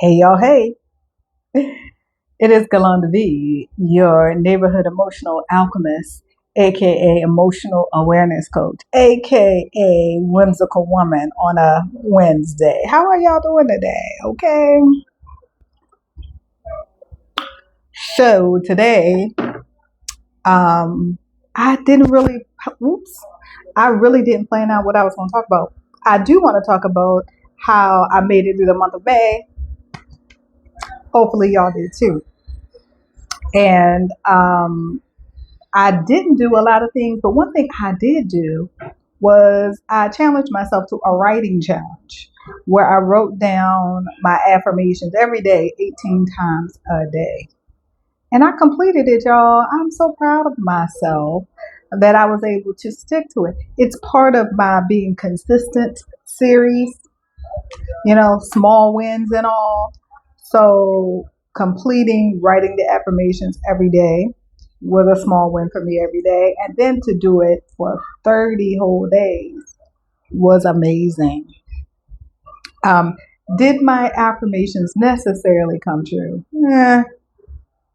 Hey y'all, hey. It is GalandaB, your neighborhood emotional alchemist, aka emotional awareness coach, aka whimsical woman on a Wednesday. How are y'all doing today? Okay. So today, um, I didn't really, oops, I really didn't plan out what I was going to talk about. I do want to talk about how I made it through the month of May. Hopefully y'all did too. And I didn't do a lot of things, but one thing I did do was I challenged myself to a writing challenge where I wrote down my affirmations every day, 18 times a day. And I completed it, y'all. I'm so proud of myself that I was able to stick to it. It's part of my being consistent series, small wins and all. So completing writing the affirmations every day was a small win for me every day. And then to do it for 30 whole days was amazing. Did my affirmations necessarily come true?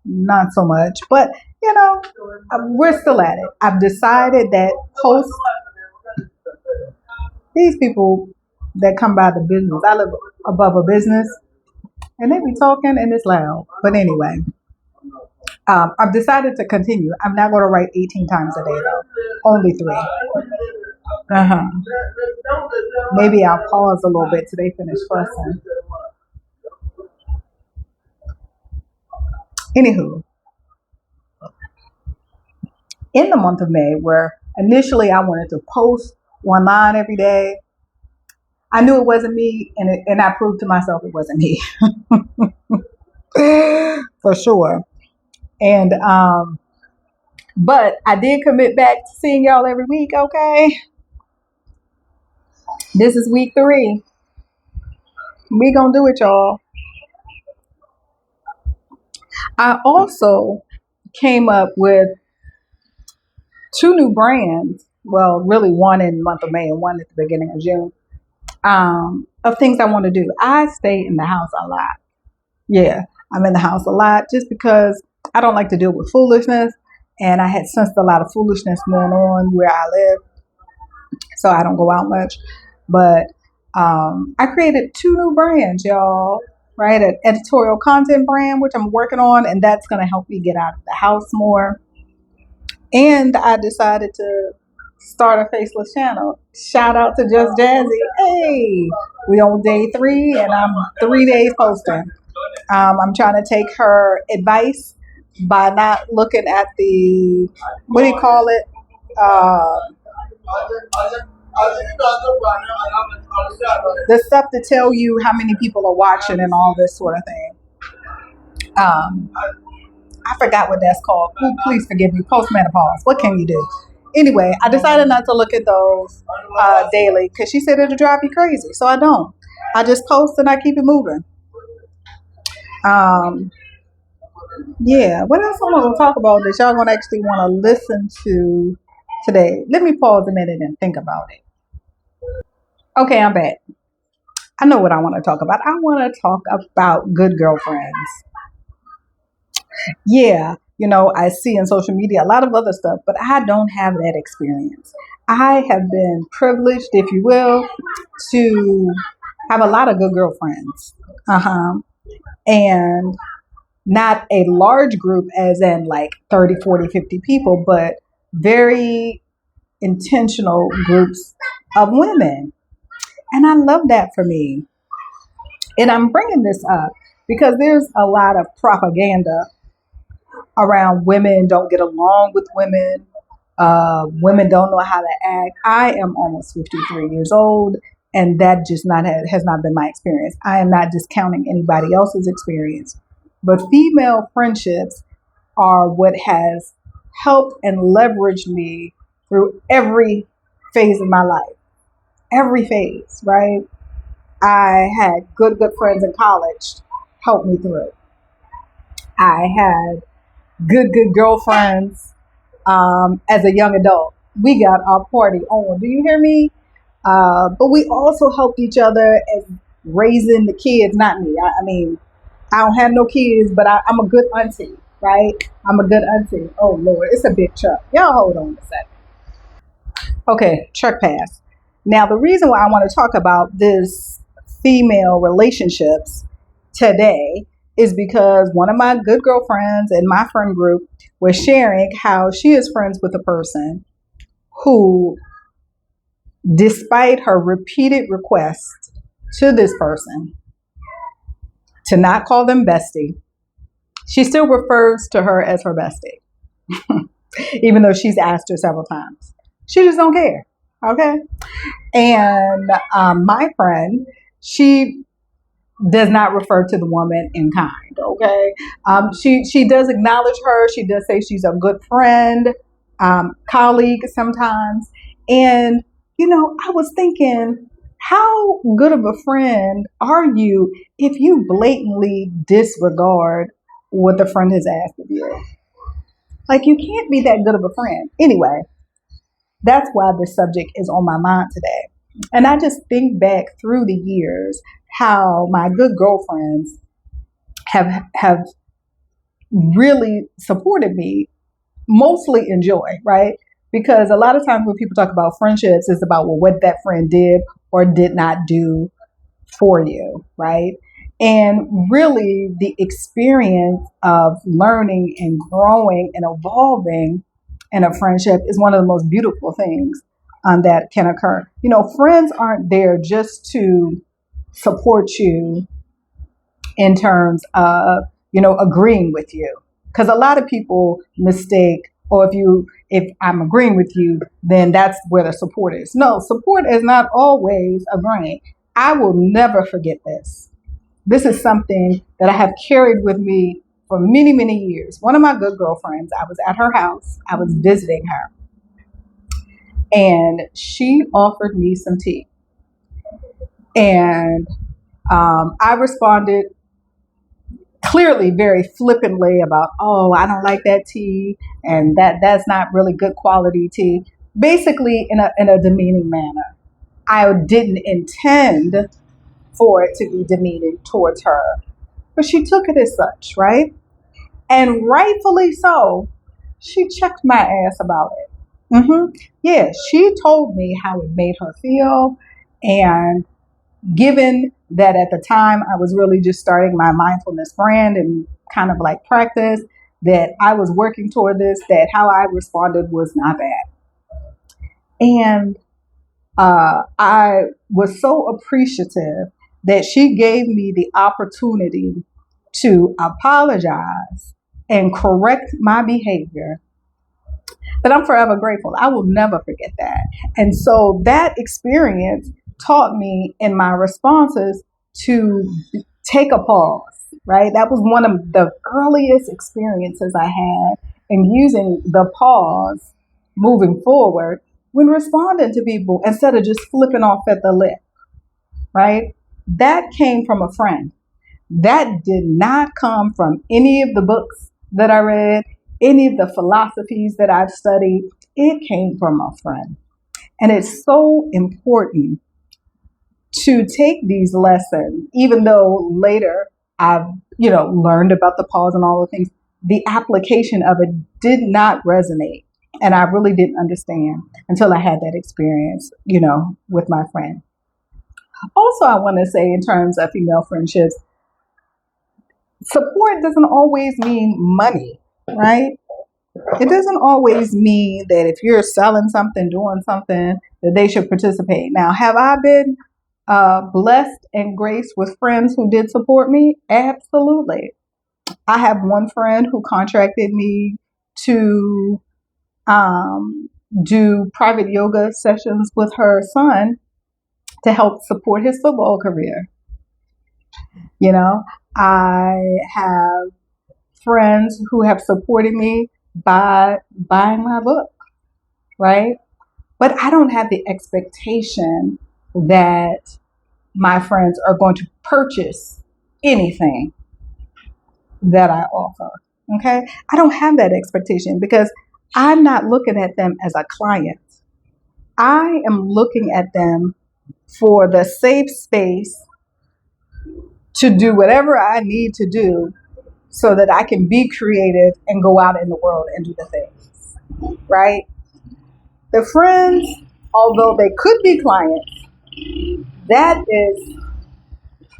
Not so much, but we're still at it. I've decided that post these people that come by the business, I live above a business and they be talking and it's loud. But anyway, I've decided to continue. I'm not going to write 18 times a day though, only three. Uh-huh. Maybe I'll pause a little bit till they finish fussing. Anywho, in the month of May, where initially I wanted to post one line every day, I knew it wasn't me, and I proved to myself it wasn't me. For sure. And but I did commit back to seeing y'all every week, okay? This is week 3. We gonna do it, y'all. I also came up with 2 new brands. Well, really one in the month of May and one at the beginning of June. Of things I want to do. I stay in the house a lot. Yeah, I'm in the house a lot just because I don't like to deal with foolishness. And I had sensed a lot of foolishness going on where I live. So I don't go out much. But I created 2 new brands, y'all. Right? An editorial content brand, which I'm working on. And that's going to help me get out of the house more. And I decided to start a faceless channel. Shout out to Just Jazzy. Hey, we on day 3 and I'm 3 days posting. I'm trying to take her advice by not looking at the, what do you call it? The stuff to tell you how many people are watching and all this sort of thing. I forgot what that's called. Ooh, please forgive me. Postmenopause. What can you do? Anyway, I decided not to look at those daily because she said it'll drive me crazy. So I don't. I just post and I keep it moving. Yeah. What else I'm going to talk about that y'all going to actually want to listen to today? Let me pause a minute and think about it. Okay, I'm back. I know what I want to talk about. I want to talk about good girlfriends. Yeah, I see in social media a lot of other stuff, but I don't have that experience. I have been privileged, if you will, to have a lot of good girlfriends. And not a large group as in like 30, 40, 50 people, but very intentional groups of women. And I love that for me. And I'm bringing this up because there's a lot of propaganda around women don't get along with women. Women don't know how to act. I am almost 53 years old, and that just has not been my experience. I am not discounting anybody else's experience, but female friendships are what has helped and leveraged me through every phase of my life. Every phase, right? I had good friends in college help me through. I had good girlfriends as a young adult. We got our party on. Do you hear me? But we also helped each other as raising the kids, not me. I mean, I don't have no kids, but I'm a good auntie, right? I'm a good auntie. Oh Lord, it's a big truck. Y'all hold on a second. Okay, truck pass. Now the reason why I want to talk about this female relationships today is because one of my good girlfriends in my friend group was sharing how she is friends with a person who, despite her repeated requests to this person to not call them bestie, she still refers to her as her bestie, even though she's asked her several times. She just don't care. Okay. And my friend, she does not refer to the woman in kind. Okay. She does acknowledge her. She does say she's a good friend, colleague sometimes. And, I was thinking, how good of a friend are you if you blatantly disregard what the friend has asked of you? Like, you can't be that good of a friend. Anyway, that's why this subject is on my mind today. And I just think back through the years how my good girlfriends have really supported me, mostly in joy, right? Because a lot of times when people talk about friendships, it's about, well, what that friend did or did not do for you, right? And really, the experience of learning and growing and evolving in a friendship is one of the most beautiful things that can occur. Friends aren't there just to support you in terms of, agreeing with you. Because a lot of people mistake, or if I'm agreeing with you, then that's where the support is. No, support is not always agreeing. I will never forget this. This is something that I have carried with me for many, many years. One of my good girlfriends, I was at her house, I was visiting her, and she offered me some tea. And I responded clearly very flippantly about, oh, I don't like that tea, and that's not really good quality tea. Basically, in a demeaning manner. I didn't intend for it to be demeaning towards her, but she took it as such, right? And rightfully so. She checked my ass about it. Yeah, she told me how it made her feel, and given that at the time I was really just starting my mindfulness brand and kind of like practice, that I was working toward this, that how I responded was not bad. And I was so appreciative that she gave me the opportunity to apologize and correct my behavior, that I'm forever grateful. I will never forget that. And so that experience taught me in my responses to take a pause, right? That was one of the earliest experiences I had in using the pause moving forward when responding to people instead of just flipping off at the lip, right? That came from a friend. That did not come from any of the books that I read, any of the philosophies that I've studied. It came from a friend. And it's so important to take these lessons, even though later I've, learned about the pause and all the things, the application of it did not resonate. And I really didn't understand until I had that experience, with my friend. Also, I want to say in terms of female friendships, support doesn't always mean money, right? It doesn't always mean that if you're selling something, doing something, that they should participate. Now, have I been blessed and graced with friends who did support me? Absolutely. I have one friend who contracted me to do private yoga sessions with her son to help support his football career. I have friends who have supported me by buying my book, right? But I don't have the expectation that my friends are going to purchase anything that I offer, okay? I don't have that expectation because I'm not looking at them as a client. I am looking at them for the safe space to do whatever I need to do so that I can be creative and go out in the world and do the things, right? The friends, although they could be clients, that is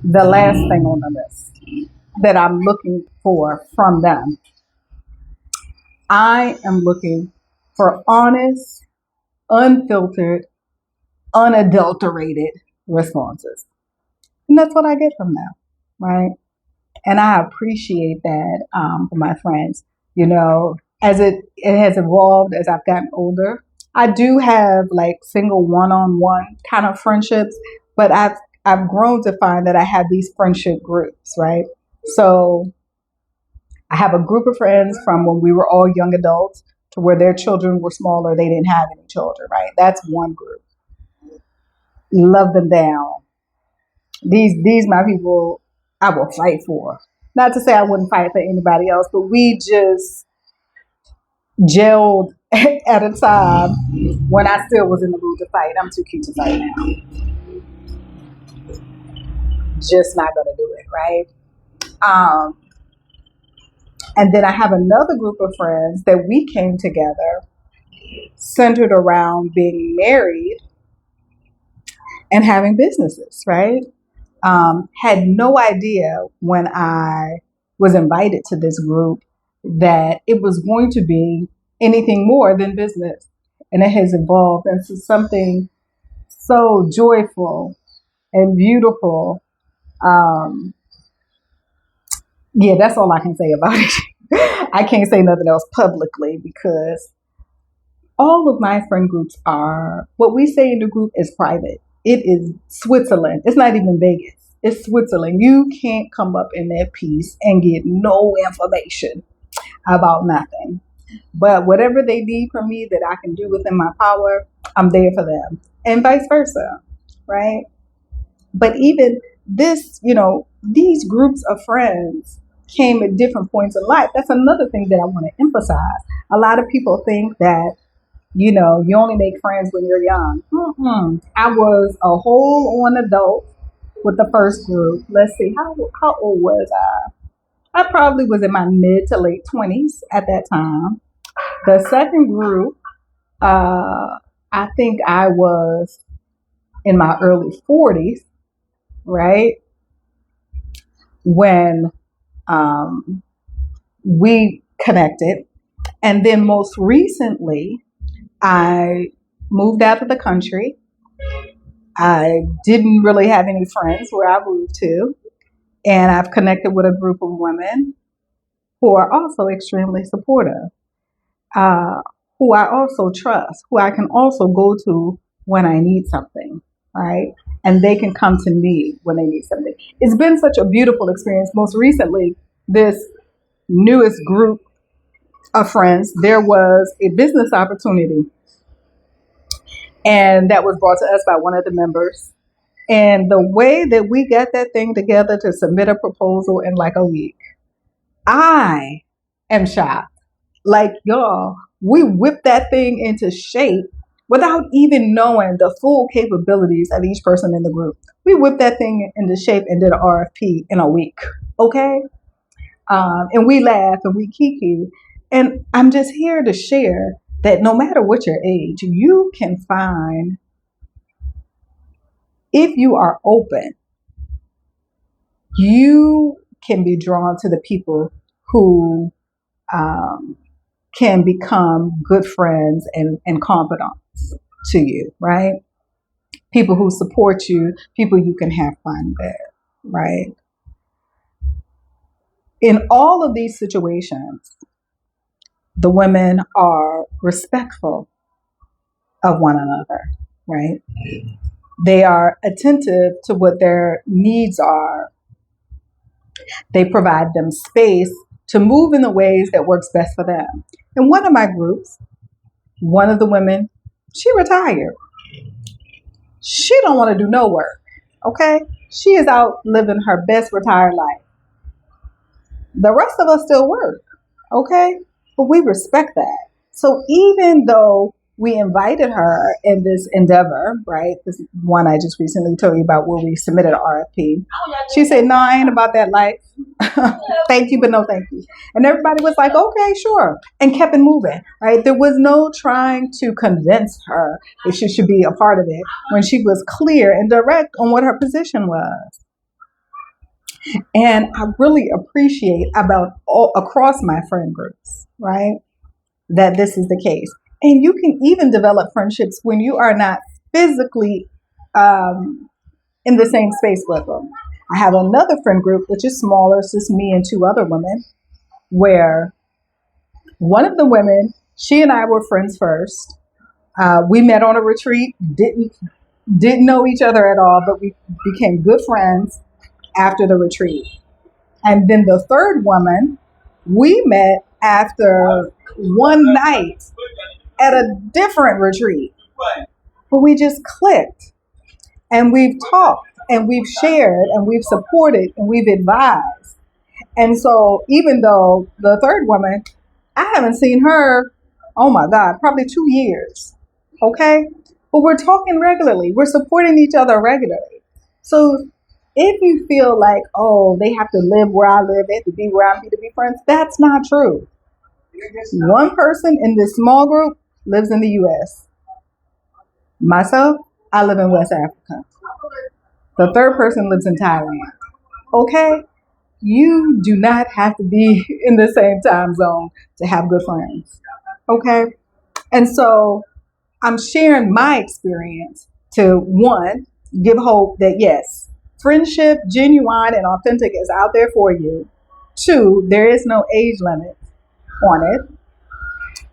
the last thing on the list that I'm looking for from them. I am looking for honest, unfiltered, unadulterated responses. And that's what I get from them, right? And I appreciate that from my friends. As it has evolved as I've gotten older, I do have like single one-on-one kind of friendships, but I've grown to find that I have these friendship groups, right? So I have a group of friends from when we were all young adults to where their children were smaller, they didn't have any children, right? That's one group. Love them down. These my people I will fight for. Not to say I wouldn't fight for anybody else, but we just gelled at a time when I still was in the mood to fight. I'm too cute to fight now. Just not gonna do it, right? And then I have another group of friends that we came together centered around being married and having businesses, right? Had no idea when I was invited to this group that it was going to be anything more than business. And it has evolved into something so joyful and beautiful. Yeah, that's all I can say about it. I can't say nothing else publicly because all of my friend groups are, what we say in the group is private. It is Switzerland. It's not even Vegas. It's Switzerland. You can't come up in that piece and get no information about nothing. But whatever they need from me that I can do within my power, I'm there for them. And vice versa, right? But even this, these groups of friends came at different points in life. That's another thing that I want to emphasize. A lot of people think that, you only make friends when you're young. I was a whole-on adult with the first group. Let's see, how old was I? I probably was in my mid to late 20s at that time. The second group, I think I was in my early 40s, right? When we connected. And then most recently, I moved out of the country. I didn't really have any friends where I moved to. And I've connected with a group of women who are also extremely supportive, who I also trust, who I can also go to when I need something, right? And they can come to me when they need something. It's been such a beautiful experience. Most recently, this newest group of friends, there was a business opportunity. And that was brought to us by one of the members. And the way that we got that thing together to submit a proposal in like a week, I am shocked. Like, y'all, we whipped that thing into shape without even knowing the full capabilities of each person in the group. We whipped that thing into shape and did an RFP in a week, okay? And we laugh and we kiki. And I'm just here to share that no matter what your age, you can find, if you are open, you can be drawn to the people who can become good friends and confidants to you, right? People who support you, people you can have fun with, right? In all of these situations, the women are respectful of one another, right? They are attentive to what their needs are. They provide them space to move in the ways that works best for them. In one of my groups, one of the women, she retired. She don't want to do no work, okay? She is out living her best retired life. The rest of us still work, okay? But we respect that. So even though we invited her in this endeavor, right? This one I just recently told you about where we submitted an RFP. She said, no, I ain't about that life. Thank you, but no thank you. And everybody was like, okay, sure. And kept it moving, right? There was no trying to convince her that she should be a part of it when she was clear and direct on what her position was. And I really appreciate about all across my friend groups, right, that this is the case. And you can even develop friendships when you are not physically in the same space with them. I have another friend group, which is smaller. It's just me and two other women, where one of the women, she and I were friends first. We met on a retreat, didn't know each other at all, but we became good friends after the retreat. And then the third woman, we met after one night at a different retreat, but we just clicked, and we've talked and we've shared and we've supported and we've advised. And so even though the third woman, I haven't seen her, oh my God, probably 2 years. Okay. But we're talking regularly. We're supporting each other regularly. So if you feel like, oh, they have to live where I live, they have to be where I'm to be friends, that's not true. One person in this small group lives in the US. Myself, I live in West Africa. The third person lives in Thailand. Okay? You do not have to be in the same time zone to have good friends. Okay? And so I'm sharing my experience to, one, give hope that yes, friendship, genuine and authentic, is out there for you. Two, there is no age limit on it.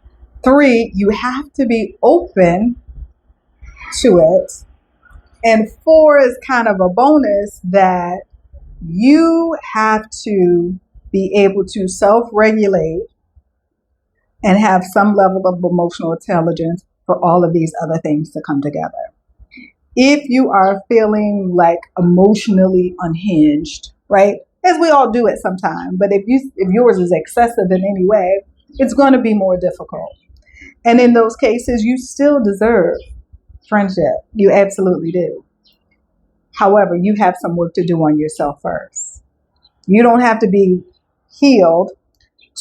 Three, you have to be open to it. And four is kind of a bonus, that you have to be able to self-regulate and have some level of emotional intelligence for all of these other things to come together. If you are feeling like emotionally unhinged, right, as we all do at some time, but if yours is excessive in any way, it's going to be more difficult. And in those cases, you still deserve friendship. You absolutely do. However, you have some work to do on yourself first. You don't have to be healed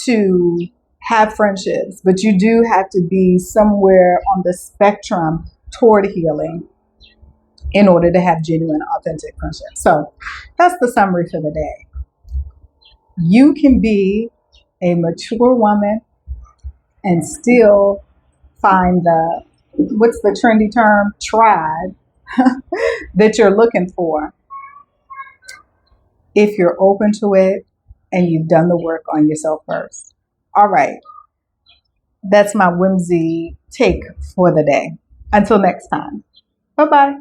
to have friendships, but you do have to be somewhere on the spectrum toward healing in order to have genuine, authentic friendships. So that's the summary for the day. You can be a mature woman and still find what's the trendy term, tribe that you're looking for, if you're open to it and you've done the work on yourself first. All right. That's my whimsy take for the day. Until next time. Bye-bye.